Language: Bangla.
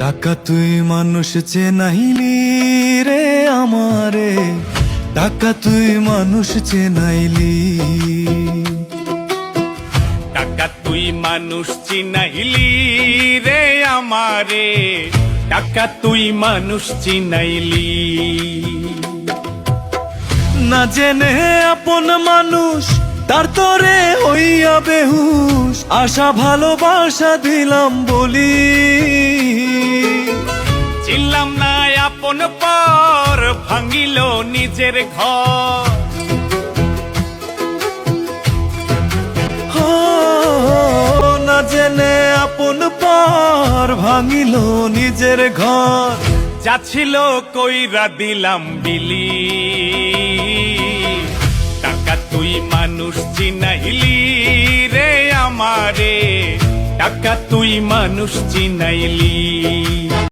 টাকা তুই মানুষ চেনাইলি রে আমারে, টাকা তুই মানুষ চেনাইলি। টাকা তুই মানুষ চিনাইলি রে আমারে, টাকা তুই মানুষ চিনাইলি। না জেনে আপন মানুষ তার তরে হইয়া বেহুশ, আশা ভালোবাসা দিলাম বলি। চিনলাম না আপন পর, ভাঙিল নিজের ঘর। না জেনে আপন পর ভাঙিল নিজের ঘর। যাচ্ছিল কইরা দিলাম বিলি। টাকা তুই মানুষ চিনাইলি রে আমারে, টাকা তুই মানুষ চিনাইলি।